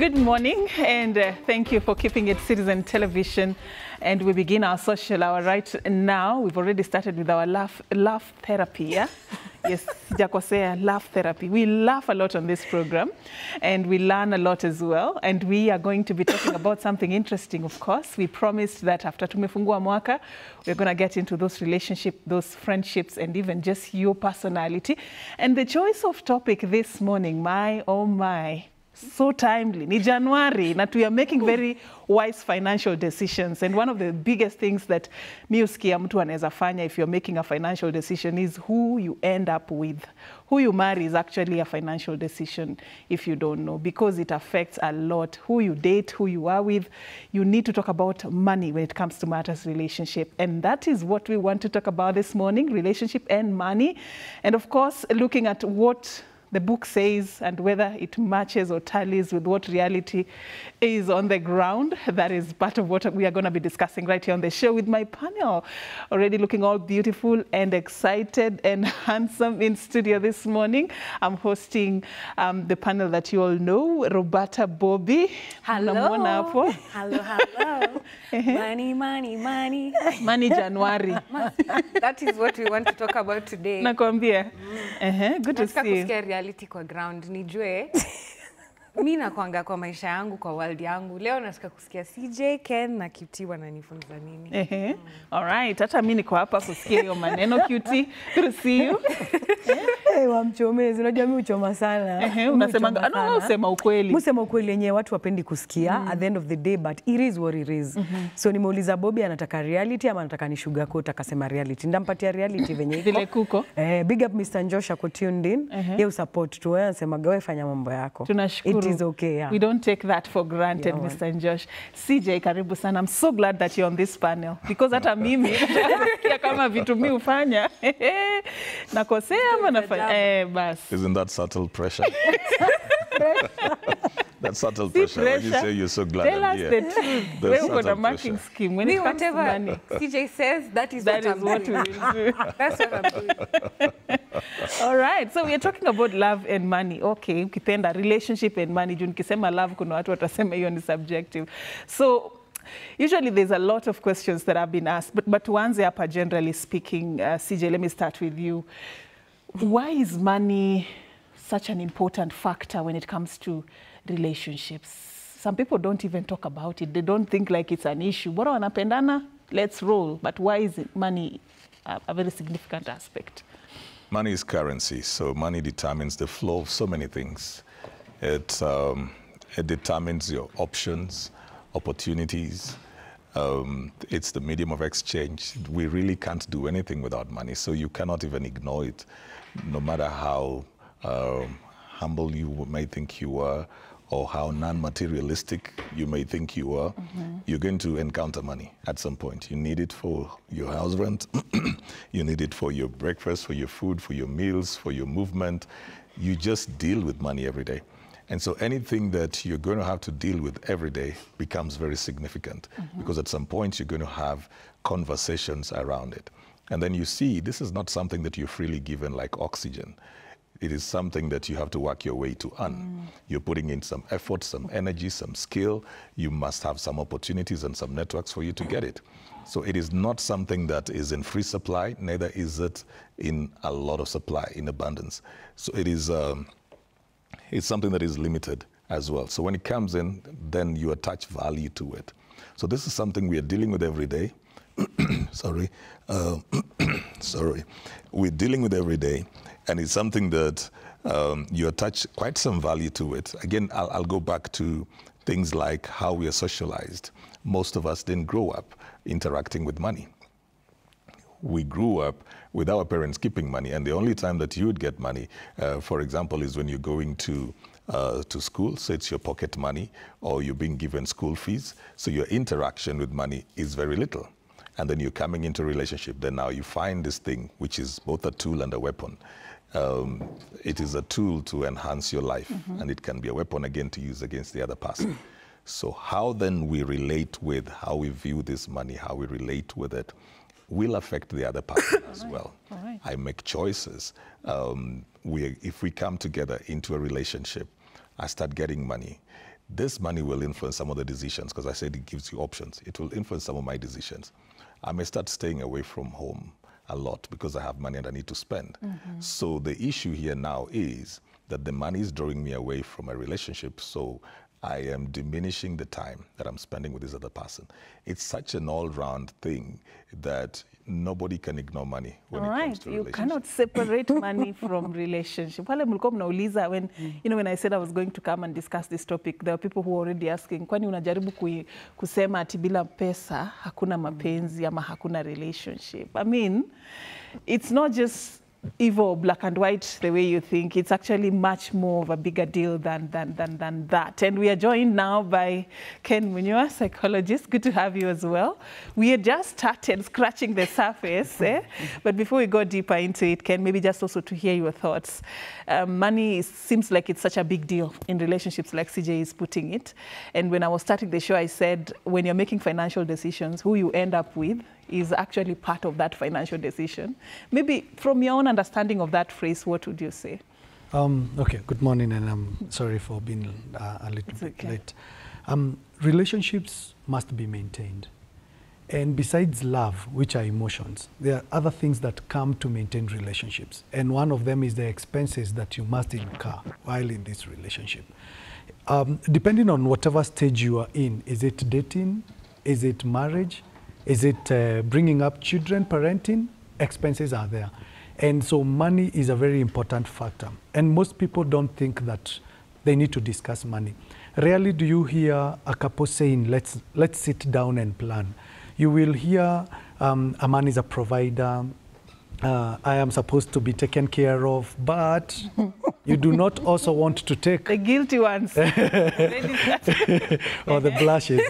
Good morning, and thank you for keeping it Citizen Television. And we begin our social hour right now. We've already started with our laugh therapy, yeah? Yes, sijakosea, laugh therapy. We laugh a lot on this program, and we learn a lot as well. And we are going to be talking about something interesting, of course. We promised that after tumefungua mwaka, we're going to get into those relationships, those friendships, and even just your personality. And the choice of topic this morning, my, oh my, so timely. Ni January, that we are making very wise financial decisions. And one of the biggest things that miusikia mtu anaweza fanya if you're making a financial decision is who you end up with. Who you marry is actually a financial decision if you don't know, because it affects a lot. Who you date, who you are with. You need to talk about money when it comes to matters relationship. And that is what we want to talk about this morning, relationship and money. And of course, looking at what the book says and whether it matches or tallies with what reality is on the ground. That is part of what we are going to be discussing right here on the show with my panel. Already looking all beautiful and excited and handsome in studio this morning. I'm hosting the panel that you all know, Roberta Bobby. Hello. Hello, hello. Money, money, money. Money January. That is what we want to talk about today. Nakwambia. Good to see you. Reality kwa ground nijue mimi nakwanga kwa maisha yangu kwa world yangu leo nataka kusikia CJ Ken na QT wananifunza nini. All right, hata mimi niko hapa kusikia hiyo maneno QT. Good to see you. Wamchomezi, unajua mimi uchoma sana. Unasema usema ukweli. Musema ukweli yenyewe watu wapendi kusikia at the end of the day, but it is what it is. So nimeuliza Bobby anataka reality ama anataka ni sugar coat, akasema reality. Ndampatia reality venye iko. Vile kuko. Big up Mr. Njosha kwa tuned in. Yeye support tu wewe, anasema gawe fanya mambo yako. Tunashukuru. It is okay, yeah. We don't take that for granted, yeah, Mr. Njosh. CJ, karibu sana. I'm so glad that you're on this panel because hata mimi nasikia kama vitu mimi ufanya. Nakosea ama nafanya bas. Isn't that subtle pressure? That subtle pressure. When you say you're so glad Tell us the truth. We've got a marking scheme. When it comes to money, CJ says that is what we will do. That's what I'm doing. All right, so we are talking about love and money. Okay, ukipenda relationship and money. Juu nikisema love kuna watu watasema hiyo ni subjective. So usually there's a lot of questions that have been asked, but tuanze hapa generally speaking, CJ, let me start with you. Why is money such an important factor when it comes to relationships? Some people don't even talk about it. They don't think like it's an issue. Bora wanapendana, let's roll. But why is money a very significant aspect? Money is currency, so money determines the flow of so many things. It determines your options, opportunities. It's the medium of exchange. We really can't do anything without money, so you cannot even ignore it. No matter how humble you may think you are, or how non-materialistic you may think you are, you're going to encounter money at some point. You need it for your house rent, you need it for your breakfast, for your food, for your meals, for your movement. You just deal with money every day. And so anything that you're going to have to deal with every day becomes very significant because at some point you're going to have conversations around it. And then you see, this is not something that you're freely given like oxygen. It is something that you have to work your way to earn. You're putting in some effort, some energy, some skill. You must have some opportunities and some networks for you to get it. So it is not something that is in free supply, neither is it in a lot of supply, in abundance. So it is it's something that is limited as well. So when it comes in, then you attach value to it. So this is something we are dealing with every day. Sorry. We're dealing with every day. And it's something that you attach quite some value to it. Again, I'll go back to things like how we are socialized. Most of us didn't grow up interacting with money. We grew up with our parents keeping money, and the only time that you would get money, for example, is when you're going to school, so it's your pocket money, or you're being given school fees. So your interaction with money is very little. And then you're coming into a relationship. Then now you find this thing, which is both a tool and a weapon. It is a tool to enhance your life, and it can be a weapon again to use against the other person. So how then we relate with how we view this money, how we relate with it, will affect the other person as well. Right. I make choices. If we come together into a relationship, I start getting money. this money will influence some of the decisions, because I said it gives you options. It will influence some of my decisions. I may start staying away from home a lot because I have money and I need to spend. So the issue here now is that the money is drawing me away from a relationship, so I am diminishing the time that I'm spending with this other person. It's such an all-round thing that nobody can ignore money when it comes to You relationship. cannot separate money from relationship. Wale mlikuwa mnauliza when, you know, when I said I was going to come and discuss this topic, there were people who were already asking, kwani unajaribu kusema ati bila pesa hakuna mapenzi ama hakuna relationship? I mean, it's not just evil, black and white, the way you think. It's actually much more of a bigger deal than that. And we are joined now by Ken Munywa, psychologist. Good to have you as well. We had just started scratching the surface, but before we go deeper into it, Ken, maybe just also to hear your thoughts. Money seems like it's such a big deal in relationships, like CJ is putting it. And when I was starting the show, I said, when you're making financial decisions, who you end up with is actually part of that financial decision. Maybe from your own understanding of that phrase, what would you say? Okay, good morning, and I'm sorry for being a little bit late. Relationships must be maintained. And besides love, which are emotions, there are other things that come to maintain relationships. And one of them is the expenses that you must incur while in this relationship. Depending on whatever stage you are in, is it dating? Is it marriage? Is it bringing up children, parenting? Expenses are there. And so money is a very important factor. And most people don't think that they need to discuss money. Rarely do you hear a couple saying, let's sit down and plan. You will hear a man is a provider, I am supposed to be taken care of, but you do not also want to take... The guilty ones. or the blushes.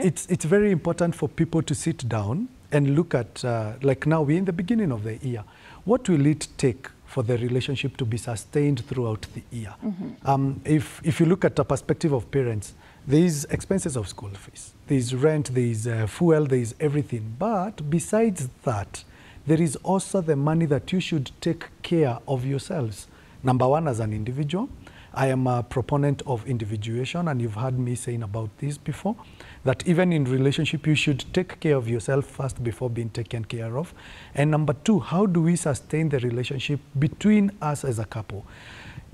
It's very important for people to sit down and look at, like now we're in the beginning of the year, what will it take for the relationship to be sustained throughout the year? If you look at the perspective of parents, there is expenses of school fees, there is rent, there is fuel, there is everything. But besides that, there is also the money that you should take care of yourselves. Number one, as an individual, I am a proponent of individuation, and you've heard me saying about this before, that even in relationship, you should take care of yourself first before being taken care of. And number two, how do we sustain the relationship between us as a couple?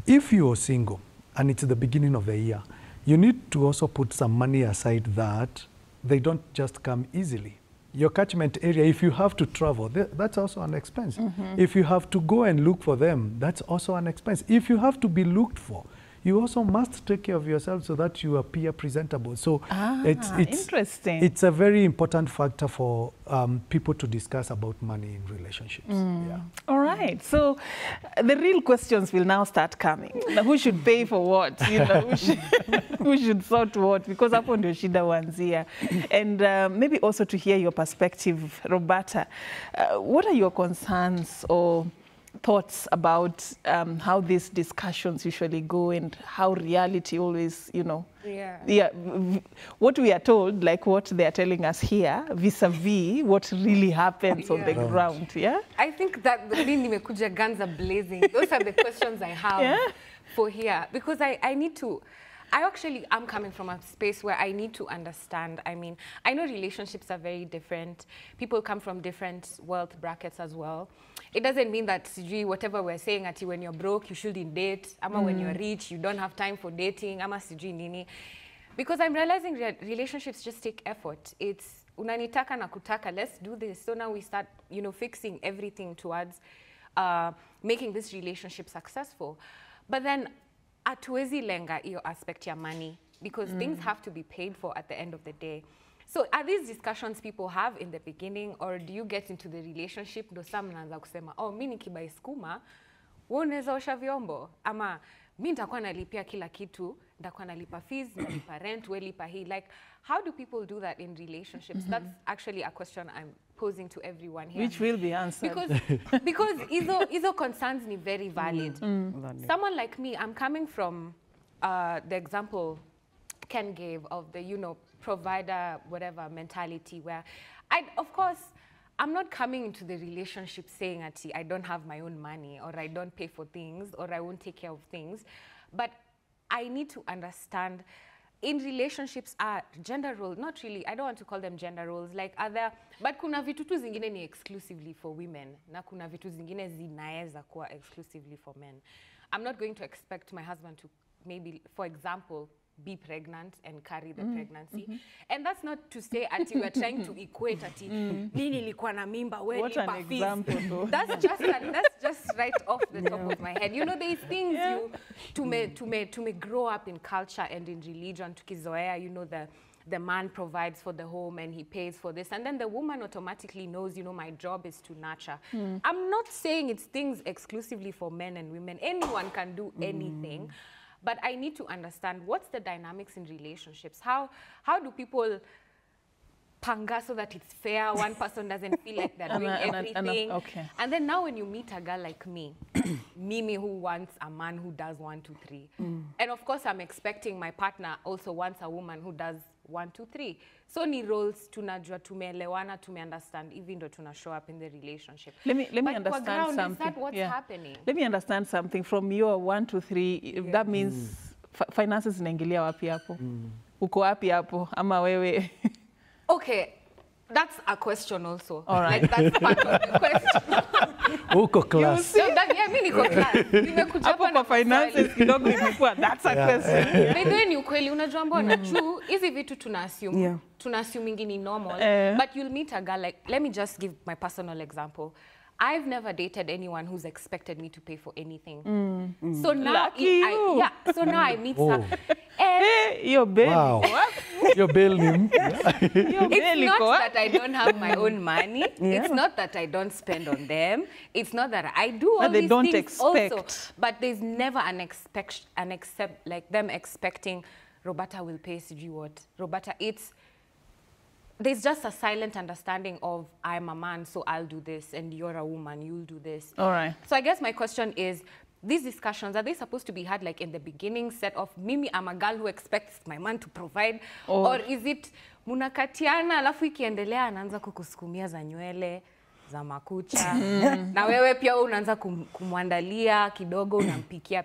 If you are single and it's the beginning of the year, you need to also put some money aside that they don't just come easily. Your catchment area, if you have to travel, that's also an expense. If you have to go and look for them, that's also an expense. If you have to be looked for, you also must take care of yourself so that you appear presentable. So it's interesting. It's a very important factor for people to discuss about money in relationships. Yeah. All right. So the real questions will now start coming. Now, who should pay for what? You know, who should sort what? Because hapo ndio shida huanzia. And maybe also to hear your perspective, Roberta. What are your concerns or thoughts about how these discussions usually go and how reality always, you know, what we are told, like what they are telling us here, vis-a-vis what really happens on the ground, I think that the nimekuja guns are blazing. Those are the questions I have for here, because I need to, I'm coming from a space where I need to understand. I mean, I know relationships are very different. People come from different wealth brackets as well. It doesn't mean that whatever we're saying at you, when you're broke, you shouldn't date. Ama when you're rich, you don't have time for dating. Ama nini. Because I'm realizing that relationships just take effort. It's unanitaka na kutaka, let's do this. So now we start, you know, fixing everything towards making this relationship successful. But then, hatuwezi lenga iyo aspect ya money, because things have to be paid for at the end of the day. So are these discussions people have in the beginning, or do you get into the relationship ndo saa mnaanza kusema, oh, mi nikibai skuma, wewe unaweza osha vyombo, ama mi nitakuwa nalipia kila kitu, nitakuwa nalipa fees, nalipa rent, we lipa hii. Like, how do people do that in relationships? That's actually a question I'm posing to everyone here. Which will be answered. Because izo concerns ni very valid. Someone like me, I'm coming from the example Ken gave of the, you know, provider, whatever mentality, where of course, I'm not coming into the relationship saying that I don't have my own money, or I don't pay for things, or I won't take care of things. But I need to understand in relationships are gender roles, not really, I don't want to call them gender roles, like other, but kuna vitu tu zingine ni exclusively for women, na kuna vitu zingine zinaeza kuwa exclusively for men. I'm not going to expect my husband to maybe, for example, be pregnant and carry the pregnancy. And that's not to say ati we're trying to equate ati nini nilikuwa na mimba, we What an example though. That's just right off the top of my head. You know, there's things to me grow up in culture and in religion, tukizoea, you know, the man provides for the home and he pays for this, and then the woman automatically knows, you know, my job is to nurture. I'm not saying it's things exclusively for men and women. Anyone can do anything. But I need to understand what's the dynamics in relationships. How do people panga so that it's fair? One person doesn't feel like they're doing everything. Okay. And then now when you meet a girl like me, Mimi who wants a man who does 1, 2, 3. And of course I'm expecting my partner also wants a woman who does 1, 2, 3. So ni roles tunajua tumeelewana, tumeunderstand, even though tuna show up in the relationship. Let me But understand ground, something. Is that what's happening? Let me understand something from your 1, 2, 3. That means finances zinaingilia wapi hapo? Uko wapi hapo ama wewe? Okay, that's a question also. All right. Like that's part of the question. Uko class. So that, yeah, mimi niko class. Nimekuja Hapo hapa na kwa finances kidogo imekuwa that's a question. By the way, ni ukweli unajua mbona juu hizi vitu tuna assume. Tuna assume ingini normal. But you'll meet a girl like, let me just give my personal example. I've never dated anyone who's expected me to pay for anything. So now so now I meet some. Your bill. Wow. Your bill name. It's not that I don't have my own money. It's not that I don't spend on them. It's not that I do all they these don't things expect. also. But there's never like them expecting Roberta will pay sijui what. Roberta, there's just a silent understanding of I'm a man, so I'll do this, and you're a woman, you'll do this. All right. So I guess my question is, these discussions, are they supposed to be had like in the beginning set of Mimi, I'm a girl who expects my man to provide? Or is it munakatiana, alafu ikiendelea anaanza kukusukumia za nywele, za makucha, na wewe pia unaanza kumwandalia kidogo, unampikia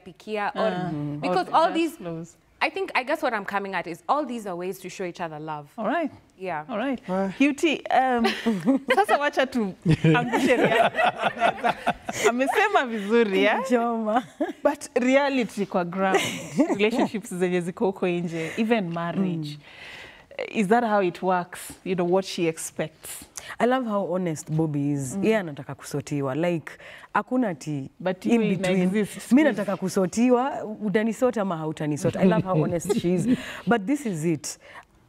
or because all these flows. I guess what I'm coming at is all these are ways to show each other love. All right. Yeah. All right. Cutie, sasa wacha tu angushe amesema vizuri ya? Joma. But reality kwa ground, relationships zenye ziko huko nje, even marriage. Is that how it works? You know, what she expects? I love how honest Bobby is. Yeye anataka kusotiwa. Like, hakuna ati But in you between. Mimi nataka kusotiwa, utanisota ama hautanisota. I love how honest she is. But this is it.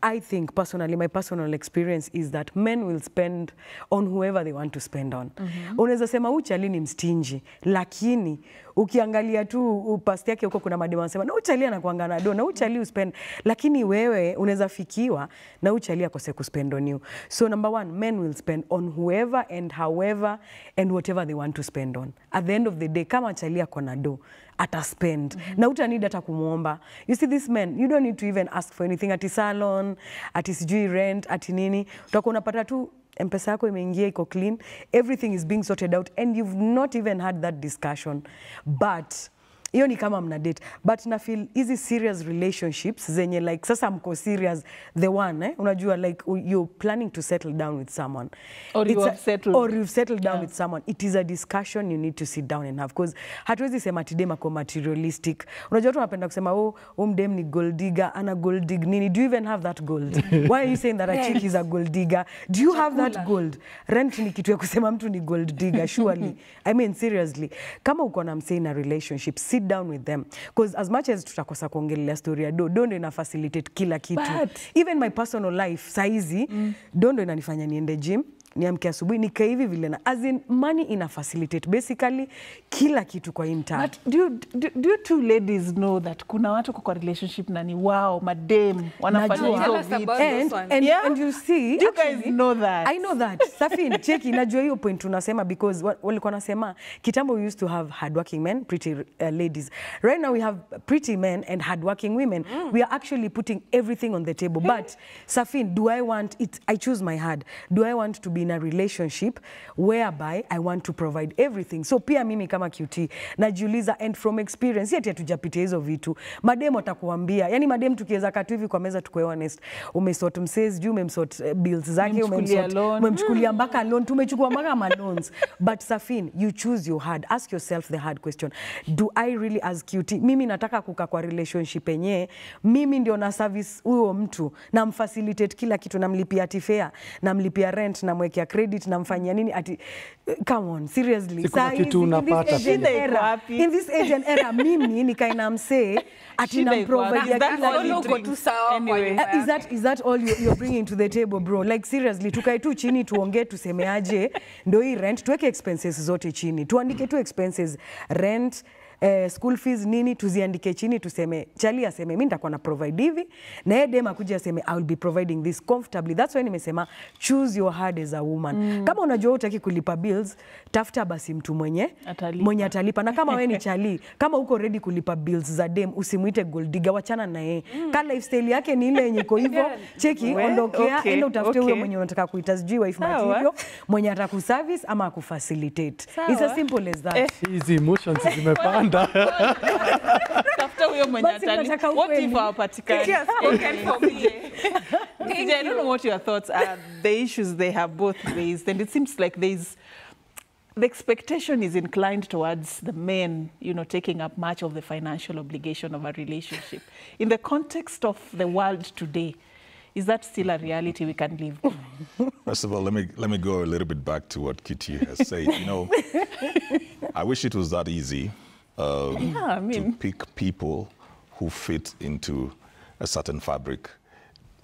I think personally, my personal experience is that men will spend on whoever they want to spend on. Unaweza sema uchali ni mstinji, lakini ukiangalia tu past yake huko kuna mademu wanasema na uchali anakuanga na do na uchali uspend, lakini wewe unaweza fikiwa na uchali akose kuspend on you. So number one, men will spend on whoever and however and whatever they want to spend on. At the end of the day, kama achali ako na do, ataspend. Na utanid hata kumuomba. You see this men, you don't need to even ask for anything. Ati salon, ati sijui rent, ati nini. Utakuwa unapata tu M-Pesa yako imeingia iko clean. Everything is being sorted out and you've not even had that discussion. But hiyo ni kama mna date. But na feel easy serious relationships zenye like sasa mko serious the one unajua like you're planning to settle down with someone or you've settled down with someone. It is a discussion you need to sit down and have, because hatuwezi sema tidema kwa materialistic. Unajua watu wanapenda kusema mdem ni gold digger, ana gold dig nini. Do you even have that gold? Why are you saying that a chick is a gold digger? Do you have that gold? Rent ni kitu ya kusema mtu ni gold digger surely. I mean seriously, kama uko na msee in a relationship, sit down with them, because as much as tutakosa kuongelea story ya do ndo ina facilitate kila kitu. But even my personal life saizi do ndo inanifanya niende gym, niamke asubuhi nika hivi vile na as in money ina facilitate basically kila kitu kwa mtaa. But do you two ladies know that kuna watu kwa relationship na ni wao madem wanafanya hizo vitu and you see, you guys know that. I know that. Safin cheki najua hiyo point tunasema because walikuwa nasema kitambo we used to have hardworking men, pretty ladies. Right now we have pretty men and hardworking women. We are actually putting everything on the table. But Safin, do I want it? I choose my hard. Do I want to be in a relationship whereby I want to provide everything. So pia mimi kama QT najiuliza, and from experience, yeti hatujapitia hizo vitu. Madem atakuambia, yani madem tukiweza katu hivi kwa meza tukue honest, umesort msezi juu, umemsort bills zake, umemchukulia mpaka loan, tumechukua mpaka ma loans. But Safin, you choose your hard. Ask yourself the hard question. Do I really as QT, mimi nataka kukaa kwa relationship yenye, mimi ndio na service huyo mtu, na mfacilitate kila kitu, namlipia atifea, namlipia rent, namwekea credit, namfanyia nini ati, come on, seriously. In this age and era, mimi nikaina msee ati namprovide anyway. Is that all you're bringing to the table, bro? Like seriously, tukae tu chini tuongee tusemeaje ndo hii rent, tuweke expenses zote chini, tuandike tu expenses, rent, school fees nini, tuziandike chini, tuseme chali aseme mimi nitakuwa na provide hivi, na yeye dem akuja aseme I will be providing this comfortably. That's why nimesema choose your hard as a woman. Kama unajua hutaki kulipa bills, tafuta basi mtu mwenye atalipa. Na kama wewe ni chali, kama uko ready kulipa bills za dem, usimuite gold digger, wachana na yeye. Kama lifestyle yake ni ile yenye iko hivyo, cheki, ondokea, enda utafute huyo mwenye unataka kuita sijui wife material, mwenye atakuservice ama akufacilitate. It's as simple as that. Hizi emotions zimepanda. Tafuta huyo mwenye atalipa. What if hawapatikani? I don't know what your thoughts are. The issues they have both raised, and it seems like the expectation is inclined towards the men, you know, taking up much of the financial obligation of a relationship. In the context of the world today, is that still a reality we can live? First of all, let me go a little bit back to what Kitty has said. You know, I wish it was that easy to pick people who fit into a certain fabric.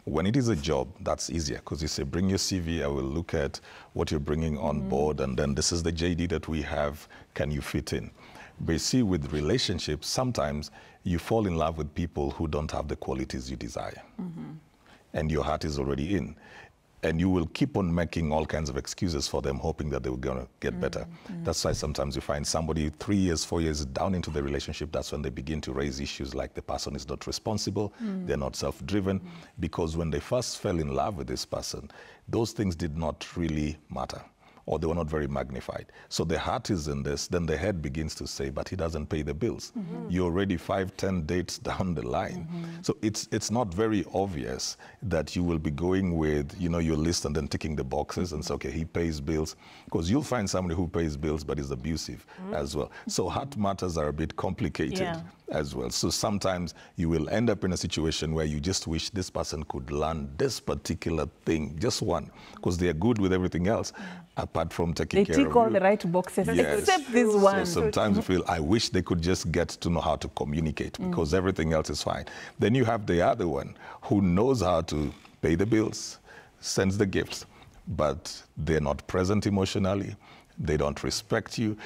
When it is a job, that's easier because you say, bring your CV, I will look at what you're bringing on board, and then this is the JD that we have, can you fit in? But you see, with relationships, sometimes you fall in love with people who don't have the qualities you desire. And your heart is already in. And you will keep on making all kinds of excuses for them, hoping that they were going to get better. That's why sometimes you find somebody 3 years, 4 years down into the relationship, that's when they begin to raise issues like the person is not responsible, they're not self-driven, because when they first fell in love with this person, those things did not really matter, or they were not very magnified. So the heart is in this, then the head begins to say, but he doesn't pay the bills. You're already 5, 10 dates down the line. So it's not very obvious that you will be going with, you know, your list and then ticking the boxes and say, okay, he pays bills. Because you'll find somebody who pays bills but is abusive as well. So heart matters are a bit complicated as well. So sometimes you will end up in a situation where you just wish this person could learn this particular thing, just one, because they are good with everything else. Apart from taking care of you. They tick all the right boxes, except this one. So sometimes you feel, I wish they could just get to know how to communicate because everything else is fine. Then you have the other one who knows how to pay the bills, sends the gifts, but they're not present emotionally. They don't respect you.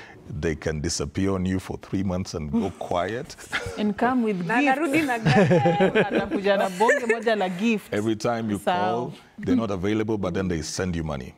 They can disappear on you for 3 months and go quiet. And come with gifts. Every time you call, they're not available, but then they send you money.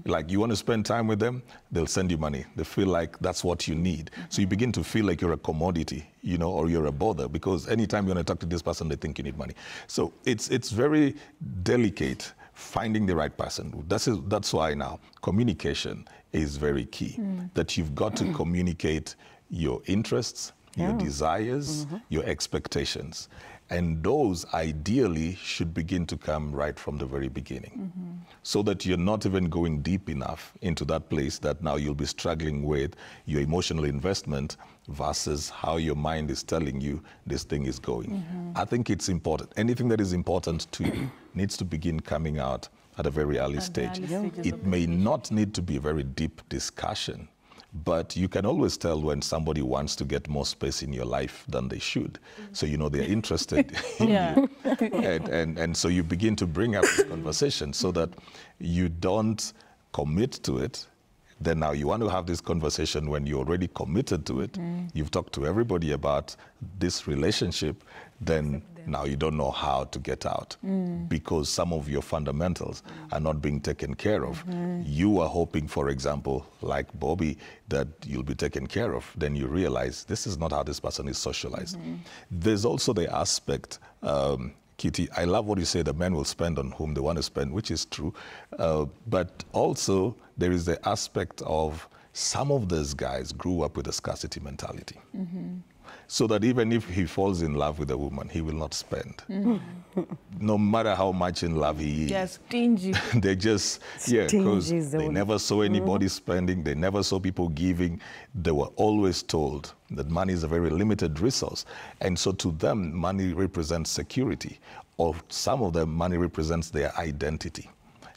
Like you want to spend time with them, they'll send you money. They feel like that's what you need. So you begin to feel like you're a commodity, you know, or you're a bother, because anytime you want to talk to this person, they think you need money. So it's very delicate finding the right person. That's why now communication is very key. That you've got to communicate your interests, your desires, your expectations. And those ideally should begin to come right from the very beginning. So that you're not even going deep enough into that place that now you'll be struggling with your emotional investment versus how your mind is telling you this thing is going. I think it's important. Anything that is important to you needs to begin coming out at a very early stage. It may not need to be a very deep discussion, but you can always tell when somebody wants to get more space in your life than they should. So you know they're interested in you. And so you begin to bring up this conversation so that you don't commit to it. Then now you want to have this conversation when you're already committed to it. You've talked to everybody about this relationship. Then now you don't know how to get out because some of your fundamentals are not being taken care of. You are hoping, for example, like Bobby, that you'll be taken care of. Then you realize this is not how this person is socialized. There's also the aspect, Kitty, I love what you say, the men will spend on whom they want to spend, which is true. But also there is the aspect of some of those guys grew up with a scarcity mentality. So that even if he falls in love with a woman, he will not spend. No matter how much in love he is. Yeah, stingy. They just, because they never saw anybody spending, they never saw people giving. They were always told that money is a very limited resource. And so to them, money represents security. Or some of them, money represents their identity.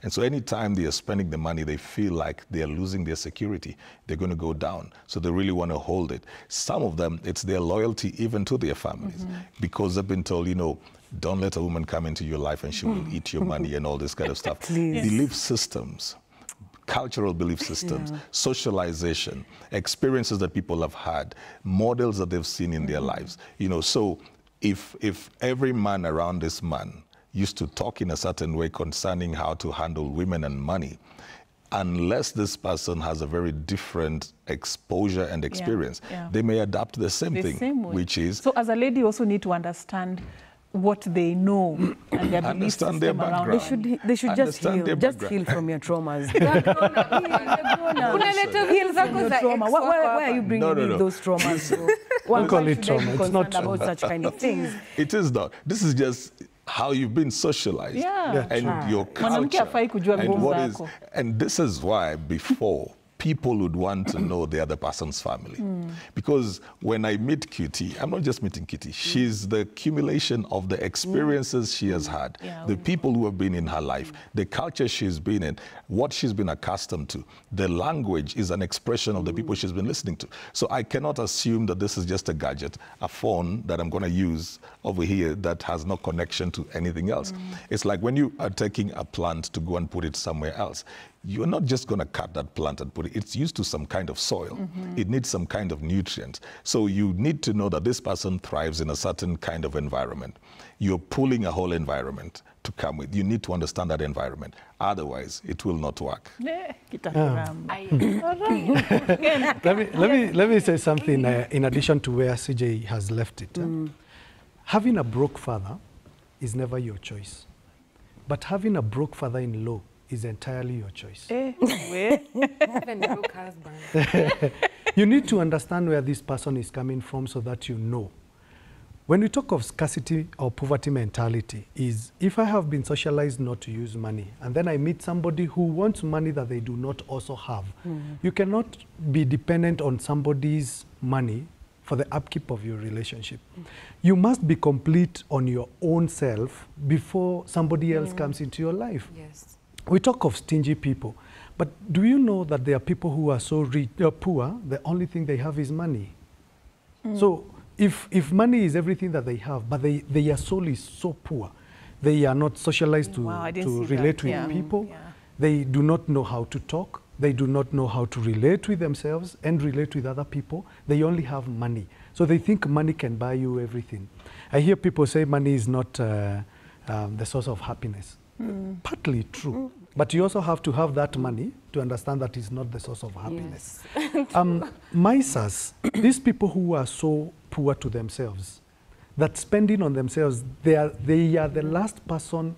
And so anytime they are spending the money, they feel like they are losing their security. They're going to go down. So they really want to hold it. Some of them, it's their loyalty even to their families, because they've been told, you know, don't let a woman come into your life and she will eat your money and all this kind of stuff. Belief systems, cultural belief systems, socialization, experiences that people have had, models that they've seen in their lives. You know, so if every man around this man used to talk in a certain way concerning how to handle women and money, unless this person has a very different exposure and experience, they may adapt the same thing, which is... So as a lady, you also need to understand what they know and their belief system around. They should just heal from your traumas. Heal from your trauma. Why are you bringing in those traumas? Don't call it trauma. It's not trauma. About such kind of things. It is not. This is just how you've been socialized and your culture. And this is why before people would want to know the other person's family. Because when I meet Kitty, I'm not just meeting Kitty. She's the accumulation of the experiences she has had, the people who have been in her life, the culture she's been in, what she's been accustomed to. The language is an expression of the people she's been listening to. So I cannot assume that this is just a gadget, a phone that I'm going to use over here that has no connection to anything else. It's like when you are taking a plant to go and put it somewhere else. You're not just going to cut that plant and put it. It's used to some kind of soil. It needs some kind of nutrients. So you need to know that this person thrives in a certain kind of environment. You're pulling a whole environment to come with. You need to understand that environment. Otherwise, it will not work. Let me say something in addition to where CJ has left it. Having a broke father is never your choice. But having a broke father-in-law is entirely your choice. Even broke husband. You need to understand where this person is coming from so that you know. When we talk of scarcity or poverty mentality, is if I have been socialized not to use money, and then I meet somebody who wants money that they do not also have, you cannot be dependent on somebody's money for the upkeep of your relationship. You must be complete on your own self before somebody else comes into your life. Yes. We talk of stingy people, but do you know that there are people who are so rich, poor, the only thing they have is money? So if money is everything that they have, but they are solely so poor, they are not socialized to relate with people, they do not know how to talk, they do not know how to relate with themselves and relate with other people, they only have money. So they think money can buy you everything. I hear people say money is not the source of happiness. Partly true, but you also have to have that money to understand that it's not the source of happiness. Misers, these people who are so poor to themselves, that spending on themselves, they are the last person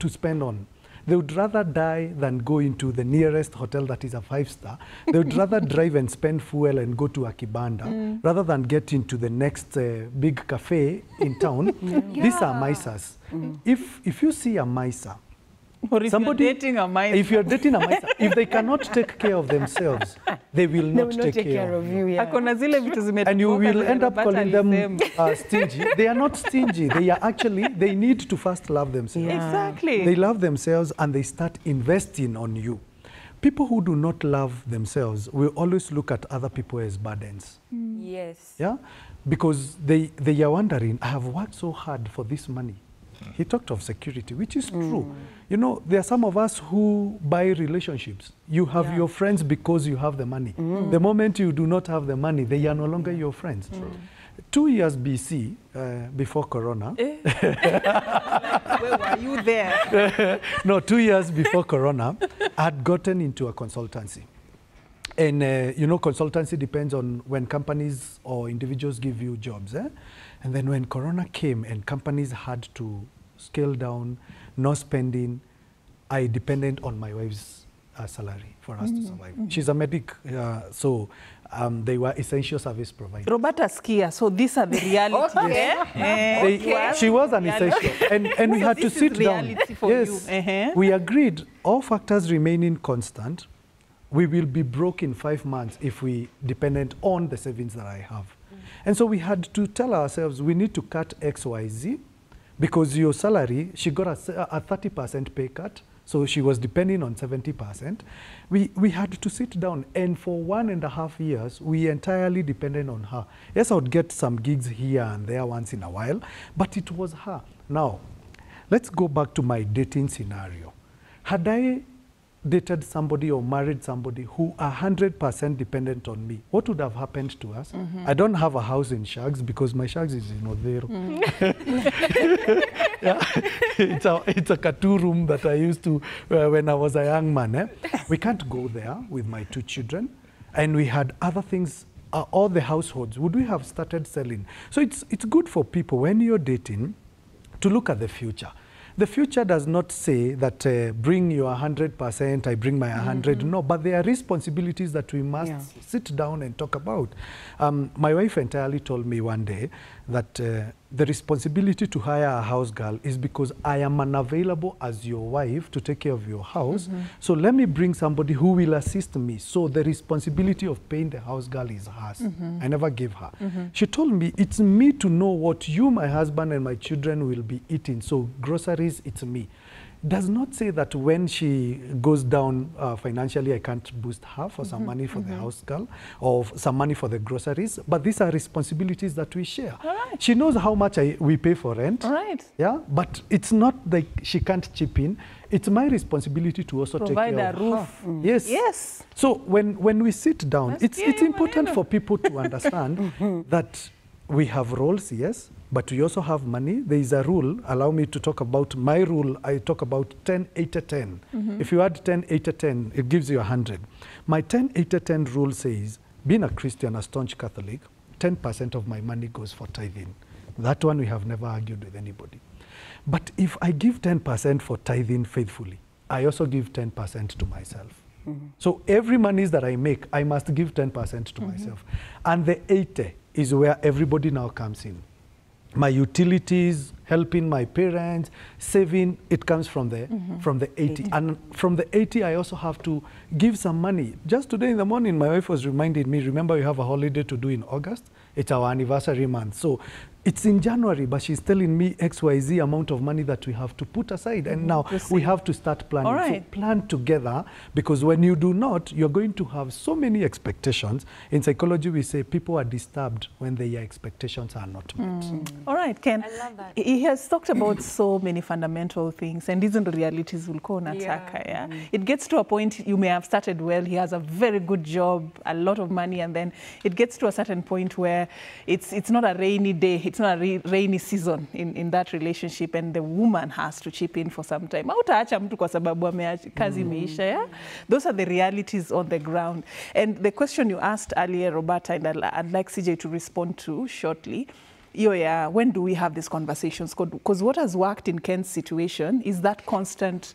to spend on. They would rather die than go into the nearest hotel that is a 5-star. They would rather drive and spend fuel and go to a kibanda rather than get into the next big cafe in town. These are misers. If you see a miser, or if you're dating a miser, if they cannot take care of themselves, they will not take care of you. And you will end up calling them stingy. They are not stingy. They are actually, they need to first love themselves. Exactly. They love themselves and they start investing on you. People who do not love themselves will always look at other people as burdens. Yes. Yeah? Because they are wondering, I have worked so hard for this money. He talked of security, which is true. You know, there are some of us who buy relationships. You have your friends because you have the money. The moment you do not have the money, they are no longer your friends. 2 years BC, before Corona. Where were you there? No, 2 years before Corona, I had gotten into a consultancy. And, you know, consultancy depends on when companies or individuals give you jobs. And then when Corona came and companies had to scale down, no spending. I depended on my wife's salary for us to survive. She's a medic, so they were essential service providers. Roberta Skia, so these are the realities. She was an essential, and we had to sit down. Yes, we agreed, all factors remaining constant, we will be broke in 5 months if we dependent on the savings that I have. And so we had to tell ourselves, we need to cut XYZ, because your salary, she got a 30% pay cut, so she was depending on 70%. We had to sit down, and for 1.5 years, we entirely depended on her. Yes, I would get some gigs here and there once in a while, but it was her. Now, let's go back to my dating scenario. Had I dated somebody or married somebody who 100% dependent on me, what would have happened to us? I don't have a house in Shags because my Shags is in Odero. Yeah. It's a Katu room that I used to when I was a young man. We can't go there with my 2 children. And we had other things, all the households. Would we have started selling? So it's good for people when you're dating to look at the future. The future does not say that bring your 100%, I bring my 100. No, but there are responsibilities that we must sit down and talk about. My wife entirely told me one day that the responsibility to hire a house girl is because I am unavailable as your wife to take care of your house. So let me bring somebody who will assist me. So the responsibility of paying the house girl is hers. I never gave her. She told me, it's me to know what you, my husband, and my children will be eating. So groceries, it's me. Does not say that when she goes down financially, I can't boost her for some money for the house girl or some money for the groceries. But these are responsibilities that we share. She knows how much we pay for rent. Yeah, but it's not like she can't chip in. It's my responsibility to also provide take care a roof. of her. Yes. So when we sit down, it's important for people to understand that we have roles, yes, but we also have money. There is a rule. Allow me to talk about my rule. I talk about 10, 8, 10. If you add 10, 8, 10, it gives you 100. My 10, 8, 10 rule says, being a Christian, a staunch Catholic, 10% of my money goes for tithing. That one we have never argued with anybody. But if I give 10% for tithing faithfully, I also give 10% to myself. So every money that I make, I must give 10% to myself. And the 80 is where everybody now comes in. My utilities, helping my parents, saving, it comes from the 80. And from the 80, I also have to give some money. Just today in the morning, my wife was reminding me, remember we have a holiday to do in August? It's our anniversary month. So it's in January, but she's telling me XYZ amount of money that we have to put aside. And now we have to start planning. So plan together, because when you do not, you're going to have so many expectations. In psychology, we say people are disturbed when their expectations are not met. All right, Ken. I love that. He has talked about so many fundamental things, and these are the realities we'll call Nataka. It gets to a point you may have started well. He has a very good job, a lot of money, and then it gets to a certain point where it's not a rainy day. It's not a rainy season in that relationship, and the woman has to chip in for some time. Hautaacha mtu kwa sababu kazi imeisha. Those are the realities on the ground. And the question you asked earlier, Roberta, and I'd like CJ to respond to shortly. When do we have these conversations? Because what has worked in Ken's situation is that constant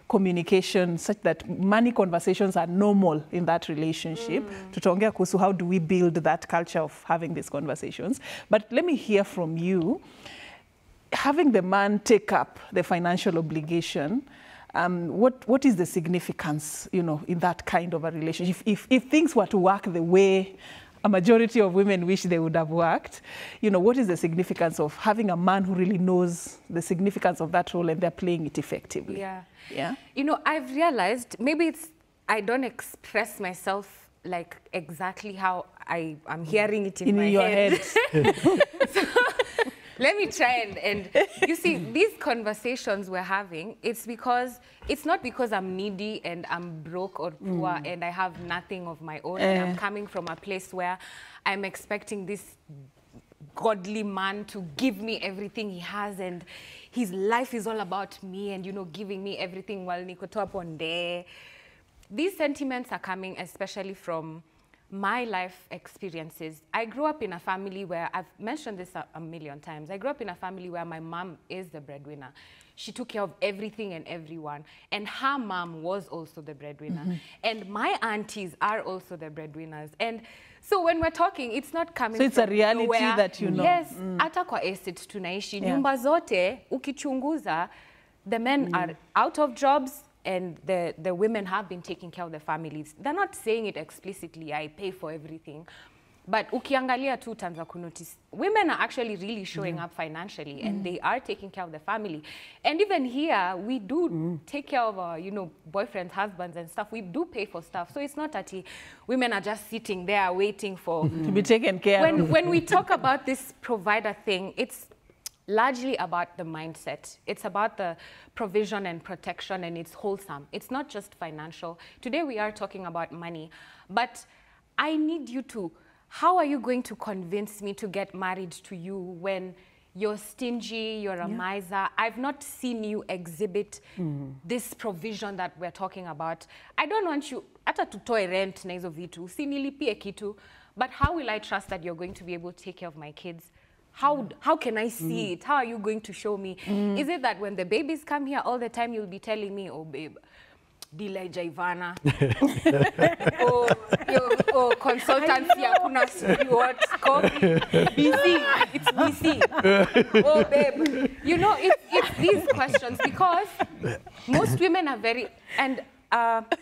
communication, such that money conversations are normal in that relationship. Tutaongea kuhusu how do we build that culture of having these conversations. But let me hear from you. Having the man take up the financial obligation, what is the significance, in that kind of a relationship? If things were to work the way a majority of women wish they would have worked, what is the significance of having a man who really knows the significance of that role and they're playing it effectively? Yeah. I've realized maybe I don't express myself like exactly how I'm hearing it in my your head. So, let me try and you see, these conversations we're having, it's not because I'm needy and I'm broke or poor and I have nothing of my own. And I'm coming from a place where I'm expecting this godly man to give me everything he has, and his life is all about me and, giving me everything while niko tu hapo nde. These sentiments are coming especially from my life experiences, I grew up in a family where, I've mentioned this a million times, I grew up in a family where my mom is the breadwinner. She took care of everything and everyone. And her mom was also the breadwinner. And my aunties are also the breadwinners. And so when we're talking, it's not coming from So it's a reality nowhere. that you know. Yes, hata kwa estate tunaishi. Nyumba zote, ukichunguza, the men are out of jobs, and the women have been taking care of the families. They're not saying it explicitly, I pay for everything. But ukiangalia tu utaanza kunotice, women are actually really showing up financially, and they are taking care of the family. And even here, we do take care of our, you know, boyfriends, husbands and stuff. We do pay for stuff. So it's not that women are just sitting there waiting for... to be taken care of. When we talk about this provider thing, it's largely about the mindset. It's about the provision and protection, and it's wholesome. It's not just financial. Today we are talking about money, but I need you to, how are you going to convince me to get married to you when you're stingy, you're a miser? I've not seen you exhibit this provision that we're talking about. I don't want you, hata tutoe rent na hizo vitu, usinilipie kitu, but how will I trust that you're going to be able to take care of my kids? How can I see it? How are you going to show me? Is it that when the babies come here all the time, you'll be telling me, oh babe, delay Ivana, or consultancy, what, coffee, busy, it's busy. Oh babe, you know, it's these questions, because most women are very, and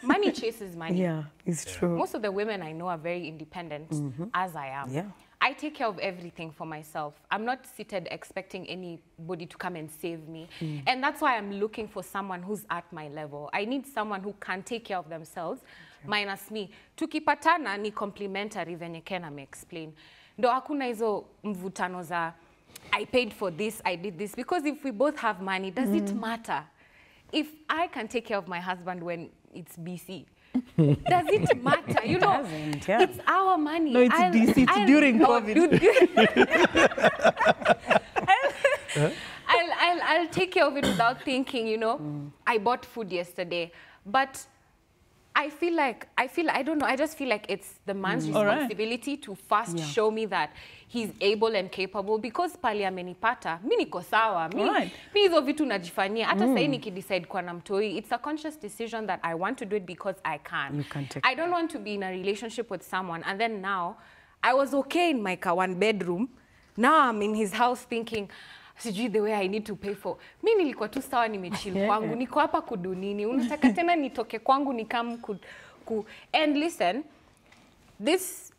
money chases money. Yeah, it's true. Most of the women I know are very independent, as I am. Yeah. I take care of everything for myself. I'm not seated expecting anybody to come and save me. And that's why I'm looking for someone who's at my level. I need someone who can take care of themselves, minus me. Tukipatana ni complementary venye Ken me explain. Ndo hakuna hizo mvutano za, I paid for this, I did this. Because if we both have money, does it matter? If I can take care of my husband when it's BC, does it matter? You know, it's our money. No, it's DC. It's during COVID. I'll take care of it without thinking, you know. I bought food yesterday, but I don't know, I just feel like it's the man's responsibility to first show me that he's able and capable, because pali amenipata, mi niko sawa, mi hizo vitu najifanyia, hata sahi nikidecide kwa na mtoi, it's a conscious decision that I want to do it because I can. I don't want to be in a relationship with someone, and then now, I was okay in my one bedroom, now I'm in his house thinking, sijui the way I need to pay for. Mi nilikuwa tu sawa nimechill kwangu, niko hapa kudunini, unataka tena nitoke kwangu nikam and listen, this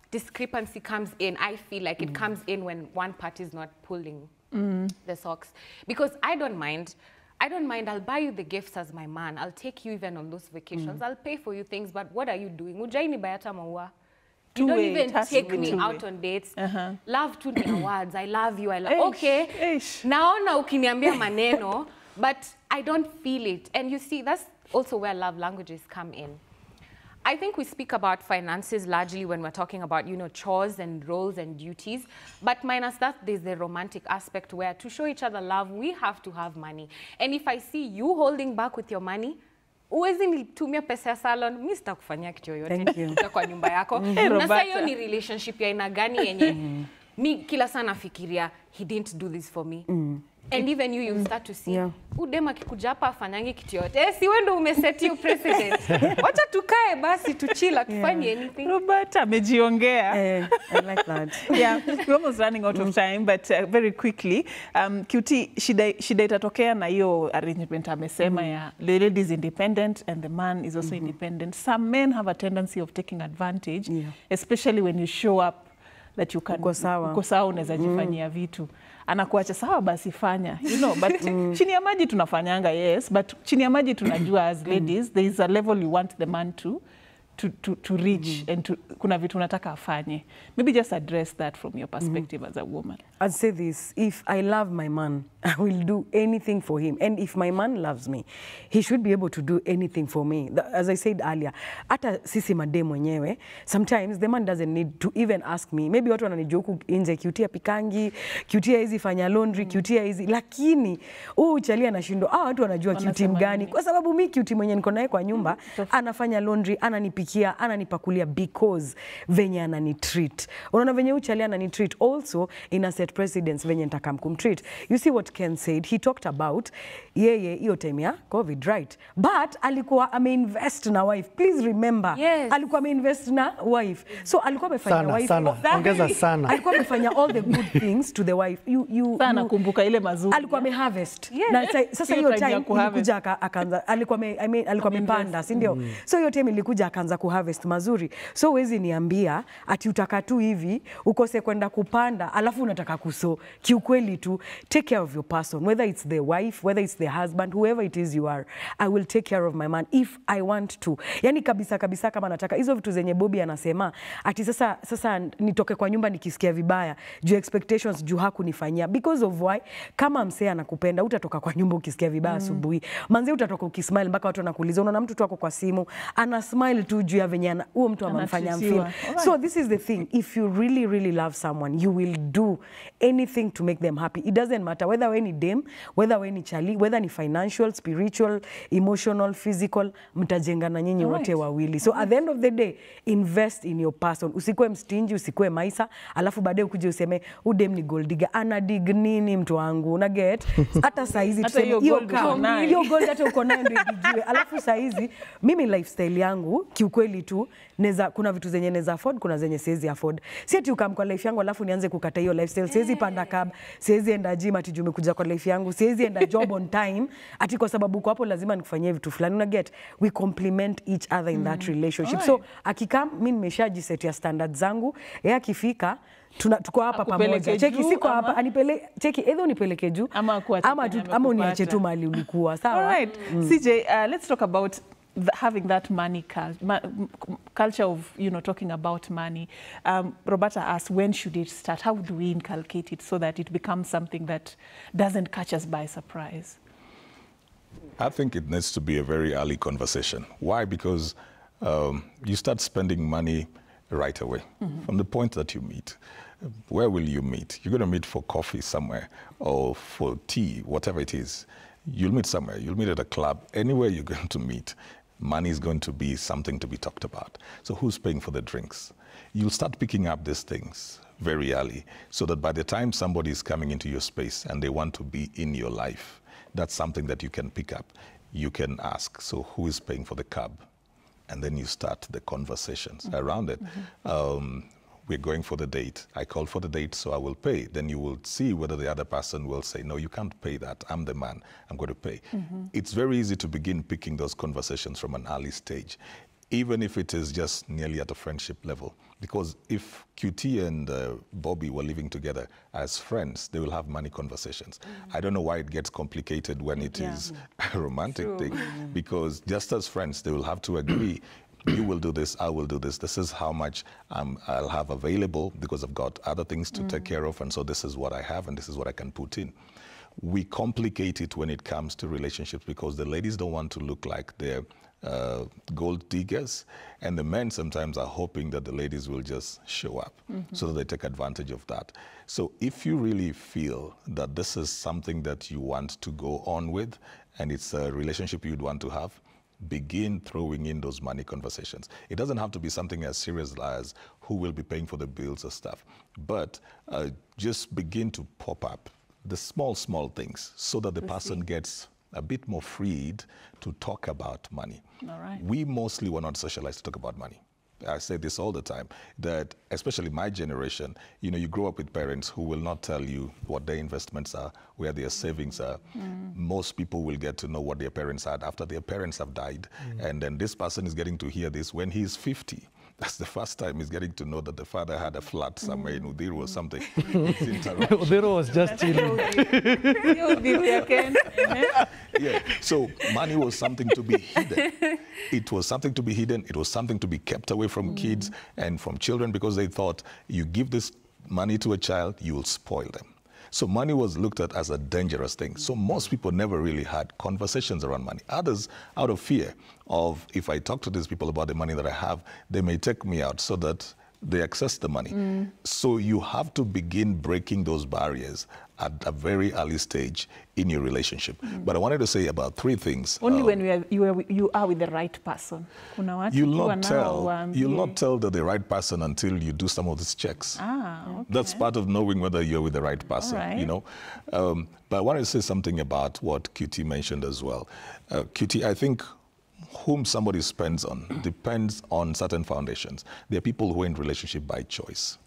discrepancy comes in, I feel like it comes in when one party is not pulling the socks. Because I don't mind, I'll buy you the gifts as my man, I'll take you even on those vacations, I'll pay for you things, but what are you doing? Ujai ni bayata maua. You don't even take me out on dates. Love to me words. I love you. I love. Okay. Naona ukiniambia maneno, but I don't feel it. And you see, that's also where love languages come in. I think we speak about finances largely when we're talking about, you know, chores and roles and duties. But minus that, there's the romantic aspect where to show each other love, we have to have money. And if I see you holding back with your money, uwezi nitumia pesa ya salon, mimi sitakufanyia kitu yoyote kwa nyumba yako. Na sasa hiyo ni relationship ya aina gani yenye mi kila sana nafikiria he didn't do this for me. And even you start to see, udema kikuja hapa afanyangi kitu yote. Si wewe ndo umeset you precedent. Wacha tukae basi tuchila tufanye anything. Robert amejiongea. I like that. Yeah, we're almost running out of time, but very quickly, QT, shida itatokea na hiyo arrangement amesema ya the lady is independent and the man is also independent. Some men have a tendency of taking advantage, especially when you show up that you can uko sawa unaweza jifanyia vitu. Anakuacha sawa basi fanya, you know, but chini ya maji tunafanyanga, yes, but chini ya maji tunajua as ladies there is a level you want the man to reach and kuna vitu unataka afanye. Maybe just address that from your perspective as a woman. I'd say this, if I love my man, I will do anything for him. And if my man loves me, he should be able to do anything for me. As I said earlier, hata sisi madem mwenyewe, sometimes the man doesn't need to even ask me. Maybe watu wananijua huku nje, QT pikangi, QT hizi fanya laundry, QT hizi, lakini uchalia anashindwa, watu wanajua QT mgani. Kwa sababu mi QT mwenye niko naye kwa nyumba, anafanya laundry, ananipikia ananipikia, ananipakulia because venye ananitreat. Unaona venye uchali ananitreat also in a set precedence venye nitakam kumtreat. You see what Ken said, he talked about yeye hiyo time ya COVID, right? But alikuwa ameinvest na wife. Please remember, alikuwa ameinvest na wife. So alikuwa amefanya wife. Ongeza sana. Alikuwa amefanya all the good things to the wife. Sana kumbuka ile mazuri. Alikuwa ameharvest. Na sasa hiyo time ilikuja akaanza alikuwa amepanda, si ndio? So hiyo time ilikuja akaanza kuharvest mazuri. So huwezi niambia ati utaka tu hivi ukose kwenda kupanda alafu unataka kuso. Kiukweli tu take care of your person, whether it's the wife, whether it's the husband, whoever it is you are. I will take care of my man if I want to. Yani kabisa kama nataka. Hizo vitu zenye Bobby anasema ati sasa nitoke kwa nyumba nikisikia vibaya juu expectations juu hakunifanyia, because of why? Kama msee anakupenda utatoka kwa nyumba ukisikia vibaya asubuhi. Manze utatoka ukismile mpaka watu wanakuuliza, unaona mtu tu wako kwa simu ana smile tu juu ya venye huo mtu amemfanya feel. So this is the thing, if you really love someone, you will do anything to make them happy. It doesn't matter whether we ni dem, whether we ni chali, whether ni financial, spiritual, emotional, physical, mtajengana nyinyi wote wawili. So at the end of the day, invest in your person. Usikue mstinji, usikue maisa, alafu baadaye ukuje useme udem ni gold digger. Ana dig nini mtu wangu? Una get? Hata saizi tuseme hiyo gold hata uko nayo ndio igijiwe. Alafu saizi mimi lifestyle yangu kiukweli tu kuna vitu zenye neza afford, kuna zenye siwezi afford. Si ati ukam kwa life yangu alafu nianze kukata hiyo lifestyle. Siwezi panda cab, siwezi enda gym ati jume kuja kwa life yangu, siwezi enda job on time ati kwa sababu uko hapo lazima nikufanyie vitu fulani. Una get? We complement each other in that relationship. So akikam mimi nimeshajiset ya standards zangu, yeye akifika tuko hapa pamoja. Cheki siko hapa anipele cheki either unipeleke juu ama uniache tu mali ulikuwa. Sawa? All right. CJ, let's talk about having that money culture of, talking about money. Roberta asked, when should it start? How do we inculcate it so that it becomes something that doesn't catch us by surprise? I think it needs to be a very early conversation. Why? Because you start spending money right away, from the point that you meet. Where will you meet? You're going to meet for coffee somewhere or for tea, whatever it is. You'll meet somewhere. You'll meet at a club. Anywhere you're going to meet, money is going to be something to be talked about. So who's paying for the drinks? You'll start picking up these things very early so that by the time somebody is coming into your space and they want to be in your life, that's something that you can pick up. You can ask, so who is paying for the cab? And then you start the conversations around it. We're going for the date. I called for the date, so I will pay. Then you will see whether the other person will say, no, you can't pay that. I'm the man. I'm going to pay. It's very easy to begin picking those conversations from an early stage, even if it is just nearly at a friendship level. Because if QT and Bobby were living together as friends, they will have money conversations. I don't know why it gets complicated when it is a romantic thing. Because just as friends, they will have to agree, you will do this, I will do this. This is how much I'll have available because I've got other things to take care of. And so this is what I have and this is what I can put in. We complicate it when it comes to relationships because the ladies don't want to look like they're gold diggers. And the men sometimes are hoping that the ladies will just show up so that they take advantage of that. So if you really feel that this is something that you want to go on with and it's a relationship you'd want to have, begin throwing in those money conversations. It doesn't have to be something as serious as who will be paying for the bills or stuff, but just begin to pop up the small things so that the person gets a bit more freed to talk about money. All right. We mostly were not socialized to talk about money. I say this all the time, that especially my generation, you grow up with parents who will not tell you what their investments are, where their savings are. Most people will get to know what their parents had after their parents have died. And then this person is getting to hear this when he's 50. That's the first time he's getting to know that the father had a flat somewhere in Udiru or something. Udiru was just chilling. Yeah, so money was something to be hidden. It was something to be hidden. It was something to be kept away from kids and from children because they thought you give this money to a child, you will spoil them. So money was looked at as a dangerous thing. So most people never really had conversations around money. Others, out of fear of if I talk to these people about the money that I have, they may take me out so that they access the money. So you have to begin breaking those barriers at a very early stage in your relationship. But I wanted to say about 3 things. Only when you are with the right person. Kuna watu You'll ukiwa not nao tell. waambie. You'll not tell that the right person until you do some of these checks. Okay. That's part of knowing whether you're with the right person. All right. You know. But I wanted to say something about what QT mentioned as well. QT, I think, whom somebody spends on depends on certain foundations. There are people who are in relationship by choice.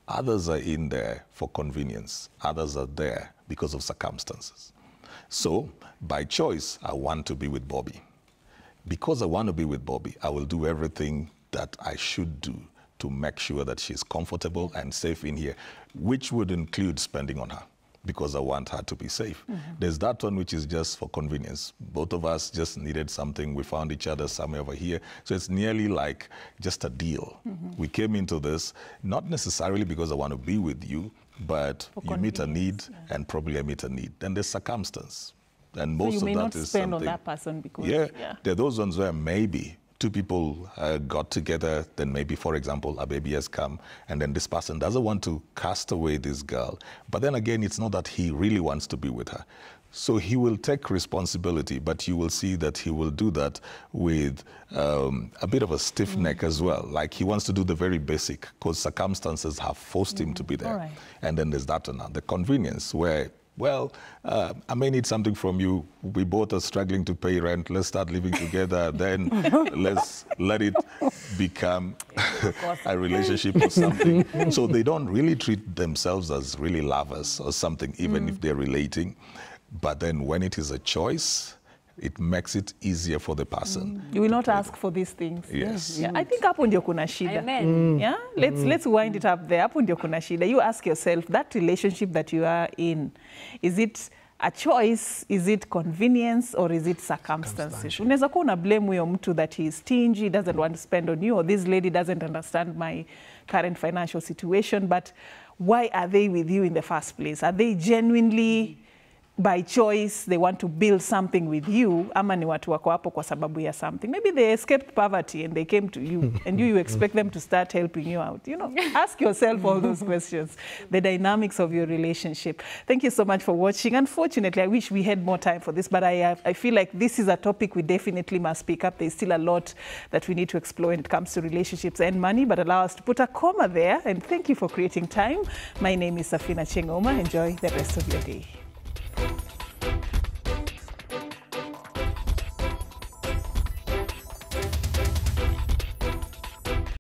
Others are in there for convenience. Others are there because of circumstances. So, by choice, I want to be with Bobby. Because I want to be with Bobby, I will do everything that I should do to make sure that she's comfortable and safe in here, which would include spending on her, because I want her to be safe. There's that one which is just for convenience. Both of us just needed something. We found each other somewhere over here. So it's nearly like just a deal. We came into this, not necessarily because I want to be with you, but you meet a need and probably I meet a need. Then there's circumstance. And most So you may of that not is spend something. on that person because... Yeah, there are those ones where maybe 2 people got together, then maybe, for example, a baby has come, and then this person doesn't want to cast away this girl. But then again, it's not that he really wants to be with her. So he will take responsibility, but you will see that he will do that with a bit of a stiff neck as well. Like he wants to do the very basic, because circumstances have forced him to be there. Right. And then there's that one, the convenience, where, well, I may need something from you. We both are struggling to pay rent. Let's start living together. Then let's let it become a relationship or something. So they don't really treat themselves as really lovers or something, even if they're relating. But then when it is a choice, it makes it easier for the person. You will not ask for these things. Yes. Yeah, I think hapo ndio kuna shida. Amen. Yeah, let's wind it up there. Hapo ndio kuna shida. You ask yourself, that relationship that you are in, is it a choice, is it convenience, or is it circumstances? Unaweza kuwa una blame huyo mtu that he is stingy, doesn't want to spend on you, or this lady doesn't understand my current financial situation, but why are they with you in the first place? Are they genuinely by choice, they want to build something with you, ama ni watu wako hapo kwa sababu ya something. Maybe they escaped poverty and they came to you, and you expect them to start helping you out. You know, ask yourself all those questions, the dynamics of your relationship. Thank you so much for watching. Unfortunately, I wish we had more time for this, but I feel like this is a topic we definitely must pick up. There's still a lot that we need to explore when it comes to relationships and money, but allow us to put a comma there, and thank you for creating time. My name is Safina Chengoma. Enjoy the rest of your day.